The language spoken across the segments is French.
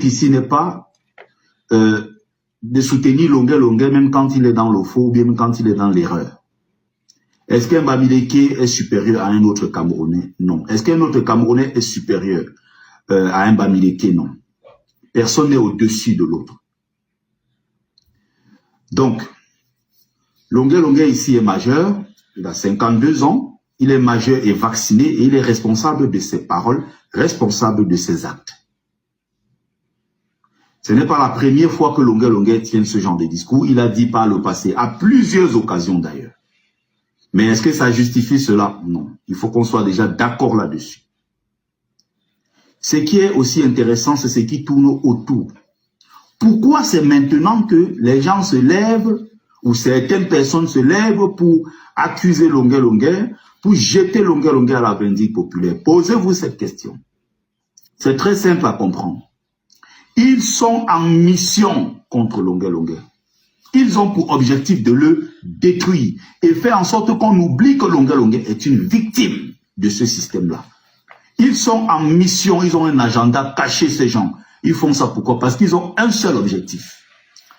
ici n'est pas de soutenir Longuet même quand il est dans le faux ou bien quand il est dans l'erreur. Est-ce qu'un Bamileke est supérieur à un autre Camerounais? Non. Est-ce qu'un autre Camerounais est supérieur à un Bamileke? Non. Personne n'est au-dessus de l'autre. Donc, Longuet ici est majeur, il a 52 ans, il est majeur et vacciné et il est responsable de ses paroles, responsable de ses actes. Ce n'est pas la première fois que Longuet tient ce genre de discours. Il a dit par le passé, à plusieurs occasions d'ailleurs. Mais est-ce que ça justifie cela? Non. Il faut qu'on soit déjà d'accord là-dessus. Ce qui est aussi intéressant, c'est ce qui tourne autour. Pourquoi c'est maintenant que les gens se lèvent, ou certaines personnes se lèvent pour accuser Longuet, pour jeter Longuet à la vindicte populaire? Posez-vous cette question. C'est très simple à comprendre. Ils sont en mission contre Longuet. Ils ont pour objectif de le détruire et faire en sorte qu'on oublie que Longuet est une victime de ce système-là. Ils sont en mission, ils ont un agenda caché, ces gens. Ils font ça pourquoi? Parce qu'ils ont un seul objectif.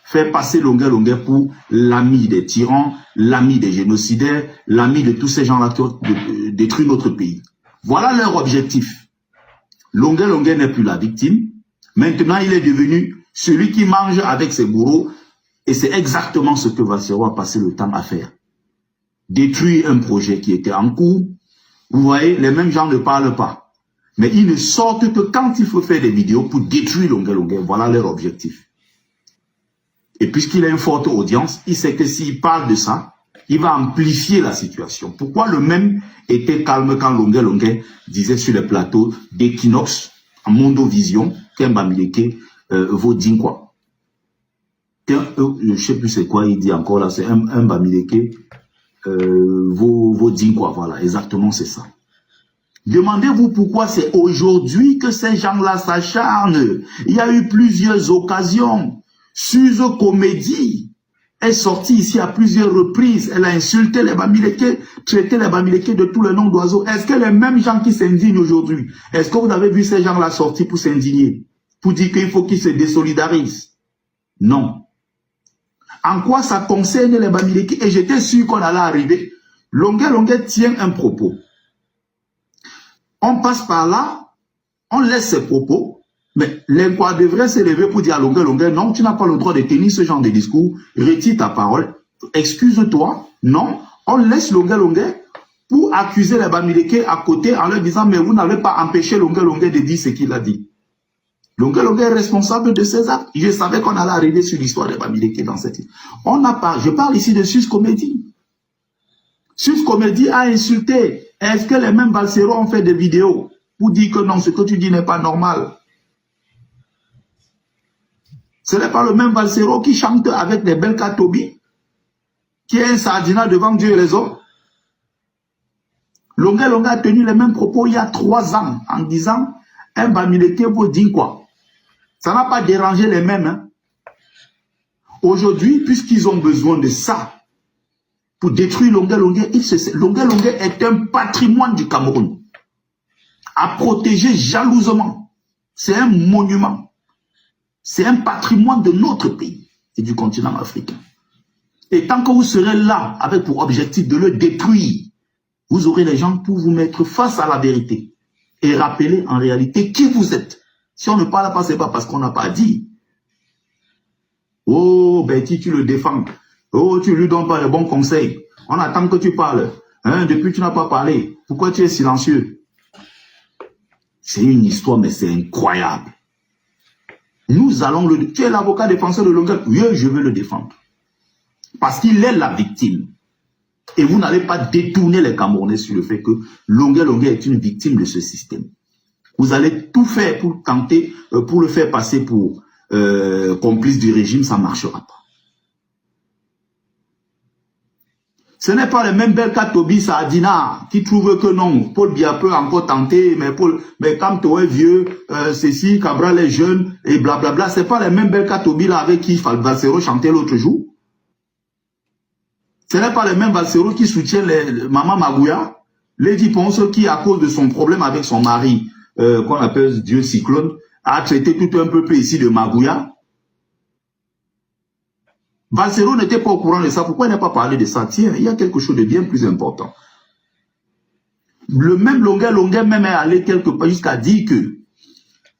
Faire passer Longuet pour l'ami des tyrans, l'ami des génocidaires, l'ami de tous ces gens-là qui ont détruit notre pays. Voilà leur objectif. Longuet n'est plus la victime. Maintenant, il est devenu celui qui mange avec ses bourreaux. Et c'est exactement ce que Valsero a passé le temps à faire. Détruire un projet qui était en cours. Vous voyez, les mêmes gens ne parlent pas. Mais ils ne sortent que quand il faut faire des vidéos pour détruire Longuet. Voilà leur objectif. Et puisqu'il a une forte audience, il sait que s'il parle de ça, il va amplifier la situation. Pourquoi le même était calme quand Longuet disait sur les plateaux d'Equinox, en Mondovision, qu'un Bamileke vaut quoi? Je ne sais plus c'est quoi il dit encore là, c'est un Bamileke vaut quoi, voilà, exactement c'est ça. Demandez-vous pourquoi c'est aujourd'hui que ces gens-là s'acharnent. Il y a eu plusieurs occasions. Suze Comédie est sortie ici à plusieurs reprises. Elle a insulté les Bamileke, traité les Bamileke de tous les noms d'oiseaux. Est-ce que les mêmes gens qui s'indignent aujourd'hui, est-ce que vous avez vu ces gens-là sortir pour s'indigner? Pour dire qu'il faut qu'ils se désolidarisent? Non. En quoi ça concerne les Bamileke? Et j'étais sûr qu'on allait arriver. Longuet tient un propos. On passe par là, on laisse ses propos, mais l'inquoi devrait se lever pour dire à Longuet, non, tu n'as pas le droit de tenir ce genre de discours, retire ta parole, excuse-toi, non, on laisse Longuet pour accuser les Bamileke à côté en leur disant, mais vous n'avez pas empêché Longuet de dire ce qu'il a dit. Longuet est responsable de ses actes. Je savais qu'on allait arriver sur l'histoire des Bamileke dans cette histoire. Je parle ici de Suze Comédie. Suze Comédie a insulté. Est-ce que les mêmes Valsero ont fait des vidéos pour dire que non, ce que tu dis n'est pas normal? Ce n'est pas le même Valsero qui chante avec des Belka Tobi, qui est un sardinat devant Dieu et les hommes. Longuet a tenu les mêmes propos il y a 3 ans en disant un Bamileke vaut dire quoi? Ça n'a pas dérangé les mêmes. Hein? Aujourd'hui, puisqu'ils ont besoin de ça pour détruire Longuet est un patrimoine du Cameroun à protéger jalousement. C'est un monument. C'est un patrimoine de notre pays et du continent africain. Et tant que vous serez là avec pour objectif de le détruire, vous aurez les gens pour vous mettre face à la vérité et rappeler en réalité qui vous êtes. Si on ne parle pas, ce n'est pas parce qu'on n'a pas dit. Oh, Betty, tu le défends. Oh, tu lui donnes pas les bons conseils. On attend que tu parles. Hein, depuis tu n'as pas parlé. Pourquoi tu es silencieux? C'est une histoire, mais c'est incroyable. Nous allons le... Tu es l'avocat défenseur de Longuet. Oui, je veux le défendre. Parce qu'il est la victime. Et vous n'allez pas détourner les Camerounais sur le fait que Longuet est une victime de ce système. Vous allez tout faire pour tenter, pour le faire passer pour complice du régime, ça ne marchera pas. Ce n'est pas les mêmes Belka Tobi Sardina qui trouvent que non, Paul Biya peut encore tenter, mais quand tu es vieux, ceci, Cabral est jeune, et blablabla. Ce n'est pas les mêmes Belka Tobi là avec qui Valsero chantait l'autre jour. Ce n'est pas les mêmes Valsero qui soutiennent Maman Magouya, Lady Ponce qui, à cause de son problème avec son mari, qu'on appelle Dieu Cyclone, a traité tout un peuple ici de Magouya. Valsero n'était pas au courant de ça. Pourquoi il n'a pas parlé de ça? Tiens, il y a quelque chose de bien plus important. Le même Longuet même est allé quelque part jusqu'à dire que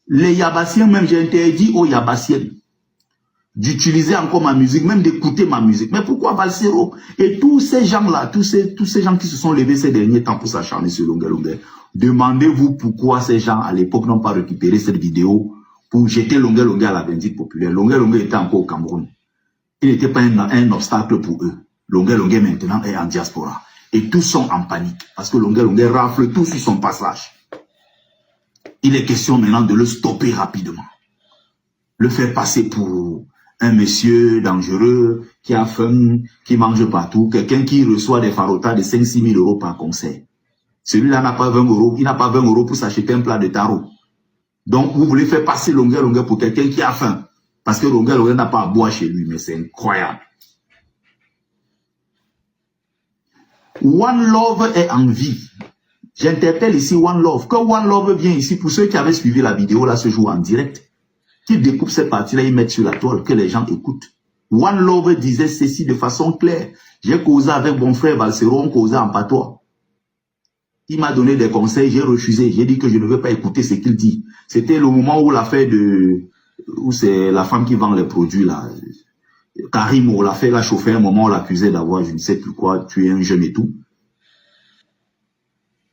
les Yabassiens, même j'ai interdit aux Yabassiens d'utiliser encore ma musique, même d'écouter ma musique. Mais pourquoi Valsero? Et tous ces gens-là, tous ces gens qui se sont levés ces derniers temps pour s'acharner sur Longuet, demandez-vous pourquoi ces gens à l'époque n'ont pas récupéré cette vidéo pour jeter Longuet à la vindicte populaire. Longuet était encore au Cameroun. Il n'était pas un obstacle pour eux. Longuet maintenant est en diaspora. Et tous sont en panique. Parce que Longuet rafle tout sur son passage. Il est question maintenant de le stopper rapidement. Le faire passer pour un monsieur dangereux, qui a faim, qui mange partout, quelqu'un qui reçoit des farotas de 5-6 000 euros par concert. Celui-là n'a pas 20 euros, il n'a pas 20 euros pour s'acheter un plat de taro. Donc vous voulez faire passer Longuet pour quelqu'un qui a faim. Parce que Longuet n'a pas à boire chez lui, mais c'est incroyable. One Love est en vie. J'interpelle ici One Love. Que One Love vient ici, pour ceux qui avaient suivi la vidéo là ce jour en direct, qu'ils découpent cette partie-là, ils mettent sur la toile, que les gens écoutent. One Love disait ceci de façon claire. J'ai causé avec mon frère Valsero, on causait en patois. Il m'a donné des conseils, j'ai refusé. J'ai dit que je ne veux pas écouter ce qu'il dit. C'était le moment où l'affaire de... où c'est la femme qui vend les produits là. Karim, on l'a fait la chauffer un moment, on l'accusait d'avoir, je ne sais plus quoi, tué un jeune et tout.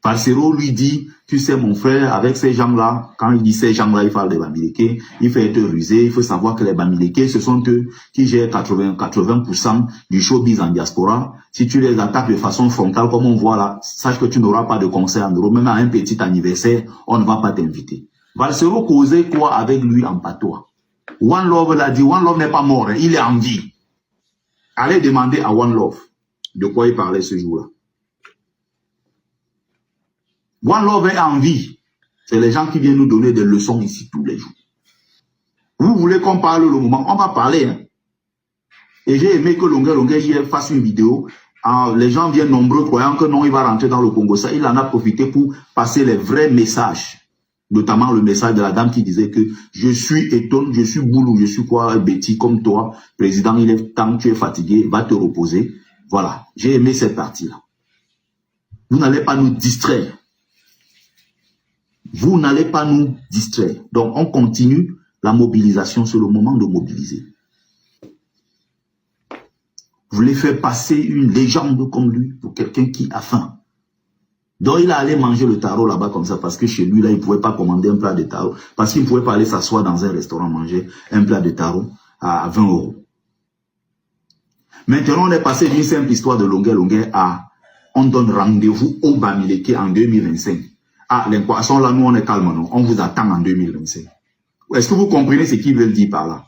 Valsero lui dit, tu sais mon frère, avec ces gens-là, quand il dit ces gens-là, il parle des Bamileke, il fait être rusé, il faut savoir que les Bamileke, ce sont eux qui gèrent 80% du showbiz en diaspora. Si tu les attaques de façon frontale, comme on voit là, sache que tu n'auras pas de concert en Europe, même à un petit anniversaire, on ne va pas t'inviter. Valsero causait quoi avec lui en patois? One Love l'a dit, One Love n'est pas mort, hein, il est en vie. Allez demander à One Love de quoi il parlait ce jour-là. One Love est en vie. C'est les gens qui viennent nous donner des leçons ici tous les jours. Vous voulez qu'on parle le moment, on va parler. Hein. Et j'ai aimé que Longuet hier fasse une vidéo. Les gens viennent nombreux croyant que non, il va rentrer dans le Congo. Ça, il en a profité pour passer les vrais messages. Notamment le message de la dame qui disait que je suis étonné, je suis boulou, je suis quoi, Betty, comme toi, président, il est temps, tu es fatigué, va te reposer. Voilà, j'ai aimé cette partie-là. Vous n'allez pas nous distraire. Vous n'allez pas nous distraire. Donc, on continue la mobilisation, c'est le moment de mobiliser. Vous voulez faire passer une légende comme lui pour quelqu'un qui a faim. Donc, il a allé manger le taro là-bas comme ça parce que chez lui, là, il ne pouvait pas commander un plat de taro. Parce qu'il ne pouvait pas aller s'asseoir dans un restaurant manger un plat de taro à 20 euros. Maintenant, on est passé d'une simple histoire de Longuet à on donne rendez-vous au Bamileke en 2025. Ah, les poissons là, nous, on est calme, non? On vous attend en 2025. Est-ce que vous comprenez ce qu'ils veulent dire par là?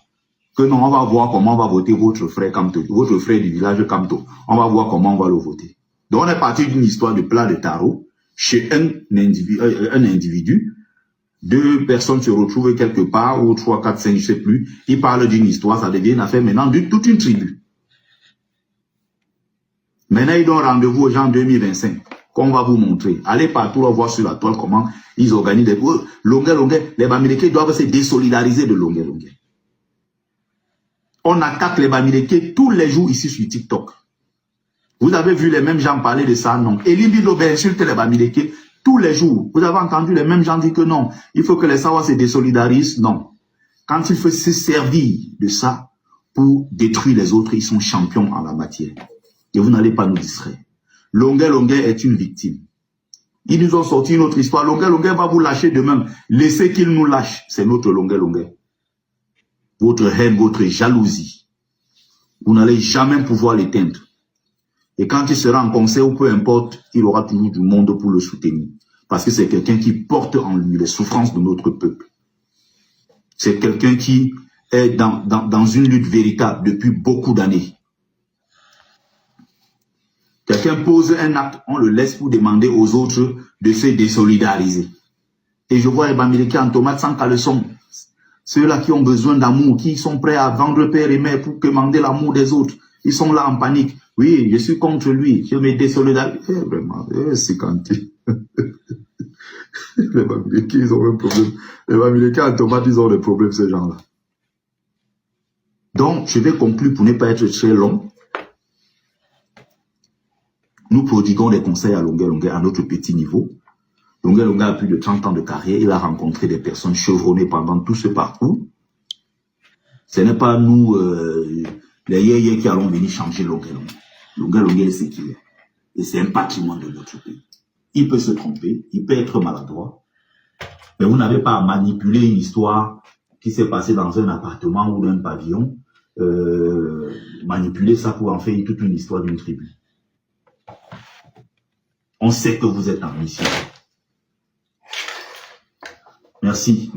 Que non, on va voir comment on va voter votre frère Kamto, votre frère du village Kamto. On va voir comment on va le voter. Donc, on est parti d'une histoire de plat de taro chez un individu. Deux personnes se retrouvent quelque part, ou 3, 4, 5, je ne sais plus. Ils parlent d'une histoire, ça devient une affaire maintenant de toute une tribu. Maintenant, ils donnent rendez-vous aux gens en 2025, qu'on va vous montrer. Allez partout, on va voir sur la toile comment ils organisent des... Longuet, les Bamileke doivent se désolidariser de Longuet. On attaque les Bamileke tous les jours ici sur TikTok. Vous avez vu les mêmes gens parler de ça, non? Elimbi Lobe insulte les Bamileke tous les jours. Vous avez entendu les mêmes gens dire que non, il faut que les Sawa se désolidarisent. Non. Quand il faut se servir de ça pour détruire les autres, ils sont champions en la matière. Et vous n'allez pas nous distraire. Longuet est une victime. Ils nous ont sorti une autre histoire. Longuet va vous lâcher demain. Laissez qu'il nous lâche. C'est notre Longuet. Votre haine, votre jalousie. Vous n'allez jamais pouvoir l'éteindre. Et quand il sera en concert ou peu importe, il aura toujours du monde pour le soutenir. Parce que c'est quelqu'un qui porte en lui les souffrances de notre peuple. C'est quelqu'un qui est dans une lutte véritable depuis beaucoup d'années. Quelqu'un pose un acte, on le laisse pour demander aux autres de se désolidariser. Et je vois les Bamileke en tomate sans caleçon. Ceux-là qui ont besoin d'amour, qui sont prêts à vendre père et mère pour commander l'amour des autres. Ils sont là en panique. Oui, je suis contre lui. Je me désolidarise. Vraiment, c'est quand Les Bamileke, ils ont un problème. Les Bamileke en tomate, ils ont des problèmes, ces gens-là. Donc, je vais conclure pour ne pas être très long. Nous prodiguons des conseils à Longuet à notre petit niveau. Longuet a plus de 30 ans de carrière. Il a rencontré des personnes chevronnées pendant tout ce parcours. Ce n'est pas nous, les yéyés, qui allons venir changer Longuet. Longuet est ce qu'il est. Et c'est un patrimoine de notre pays. Il peut se tromper, il peut être maladroit. Mais vous n'avez pas à manipuler une histoire qui s'est passée dans un appartement ou d'un pavillon. Manipuler ça pour en faire toute une histoire d'une tribu. On sait que vous êtes en mission. Merci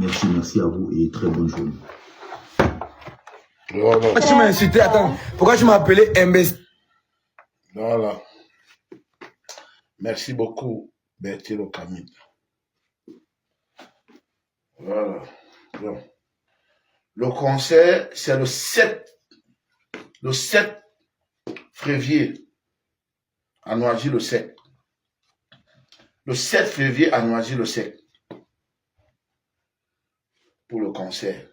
à vous et très bonne journée. Pourquoi tu m'as insulté? Attends, pourquoi tu m'as appelé imbécile? Voilà. Merci beaucoup, Bertil Okamide. Voilà. Bon. Le concert, c'est le 7 février à Noisy-le-Sec. Le 7 février à Noisy-le-Sec. Pour le concert.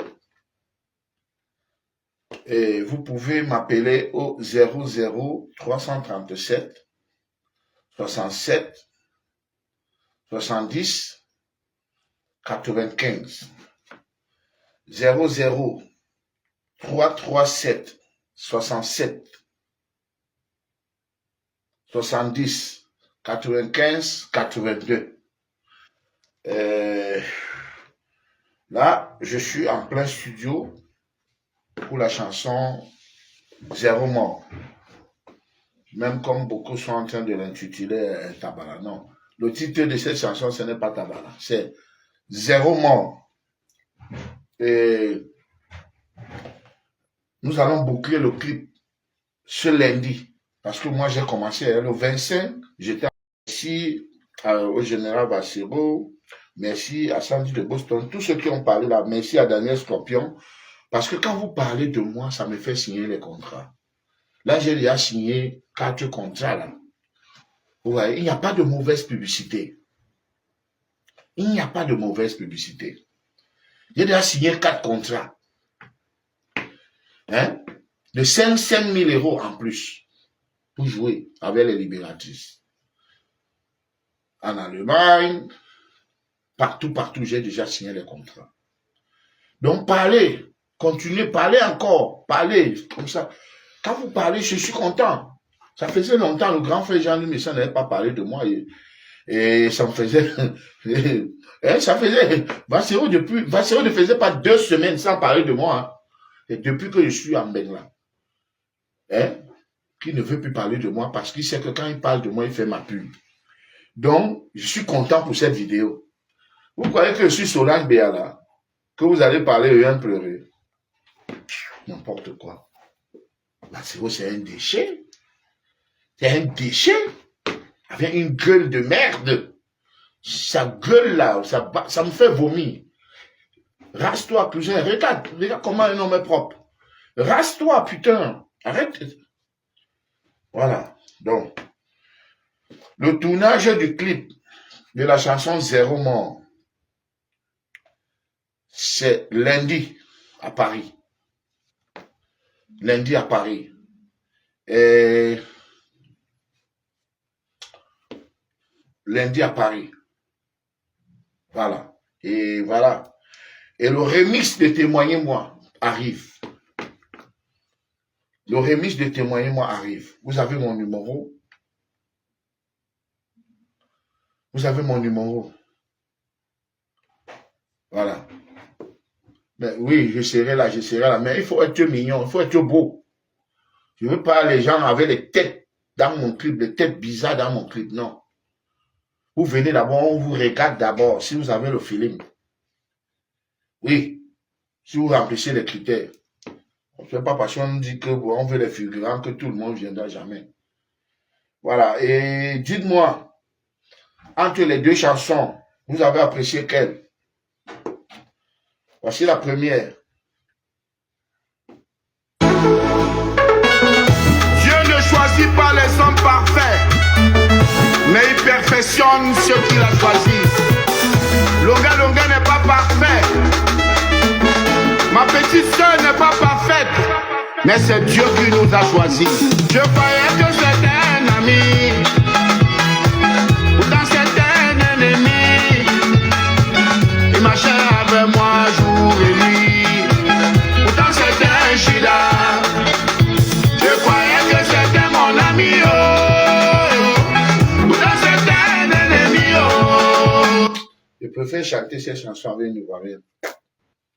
Et vous pouvez m'appeler au 00 337 67 70 95. 00 337 67 70 95 82. Là, je suis en plein studio pour la chanson Zéro mort. Même comme beaucoup sont en train de l'intituler Tabala. Non. Le titre de cette chanson, ce n'est pas Tabala. C'est Zéro mort. Et nous allons boucler le clip ce lundi. Parce que moi, j'ai commencé le 25. J'étais ici au général Bassero. Merci à Sandy de Boston. Tous ceux qui ont parlé là. Merci à Daniel Scorpion. Parce que quand vous parlez de moi, ça me fait signer les contrats. Là, j'ai déjà signé 4 contrats. Là. Vous voyez, il n'y a pas de mauvaise publicité. Il n'y a pas de mauvaise publicité. J'ai déjà signé 4 contrats. Hein? De 5 000 € en plus. Pour jouer avec les libératrices. En Allemagne, partout, j'ai déjà signé les contrats. Donc, parlez. Continuez, parlez encore, parlez, comme ça. Quand vous parlez, je suis content. Ça faisait longtemps, le grand frère Jean-Louis Messin n'avait pas parlé de moi. Et ça me faisait... ça faisait... Bassero ne faisait pas 2 semaines sans parler de moi. Hein. Et depuis que je suis en Bengla, qui ne veut plus parler de moi parce qu'il sait que quand il parle de moi, il fait ma pub. Donc, je suis content pour cette vidéo. Vous croyez que je suis Solange Béala, que vous allez parler et rien pleurer? N'importe quoi. Bassero, c'est un déchet. C'est un déchet. Avec une gueule de merde. Sa gueule là, ça me fait vomir. Rase-toi, cousin. Regarde comment un homme est propre. Rase-toi, putain. Arrête. Voilà. Donc, le tournage du clip de la chanson Zéro mort, c'est lundi à Paris. Lundi à Paris. Et lundi à Paris. Voilà. Et voilà. Et le remix de Témoignez-moi arrive. Le remix de Témoignez-moi arrive. Vous avez mon numéro. Vous avez mon numéro. Voilà. Mais oui, je serai là. Mais il faut être mignon, il faut être beau. Je ne veux pas les gens avec les têtes dans mon clip, les têtes bizarres dans mon clip, non. Vous venez d'abord, on vous regarde d'abord, si vous avez le feeling. Oui, si vous remplissez les critères. On ne fait pas parce qu'on dit que on veut les figurants, que tout le monde ne viendra jamais. Voilà, et dites-moi, entre les 2 chansons, vous avez apprécié quelle? Voici la première. Dieu ne choisit pas les hommes parfaits, mais il perfectionne ceux qu'il a choisis. Longa Longa n'est pas parfait. Ma petite soeur n'est pas parfaite. Mais c'est Dieu qui nous a choisis. Je croyais que c'était un ami. Pourtant c'était un ennemi. Il marchait avec moi jour et nuit. Pourtant c'était un Shida. Je croyais que c'était mon ami. Pourtant c'était un ennemi. Je préfère chanter ces chansons avec une Ivoirienne.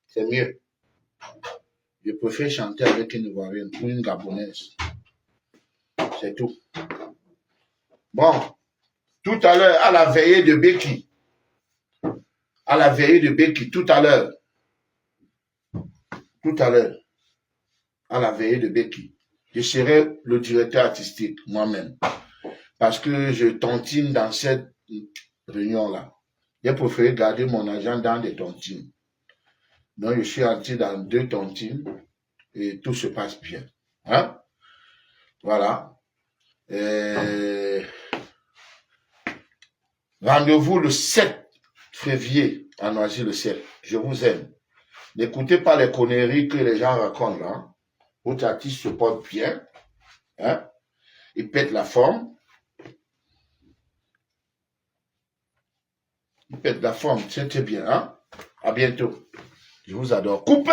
C'est mieux. Je préfère chanter avec une Ivoirienne ou une Gabonaise. C'est tout. Bon, tout à l'heure, à la veillée de Beki, tout à l'heure, à la veillée de Beki, je serai le directeur artistique moi-même. Parce que je tontine dans cette réunion-là. J'ai préféré garder mon argent dans des tontines. Donc, je suis entré dans 2 tontines et tout se passe bien. Hein? Voilà. Rendez-vous le 7 février à Noisy-le-Sec. Je vous aime. N'écoutez pas les conneries que les gens racontent là. Votre artiste se porte bien. Hein? Il pète la forme. C'est bien. Hein? À bientôt. Je vous adore. Coupez!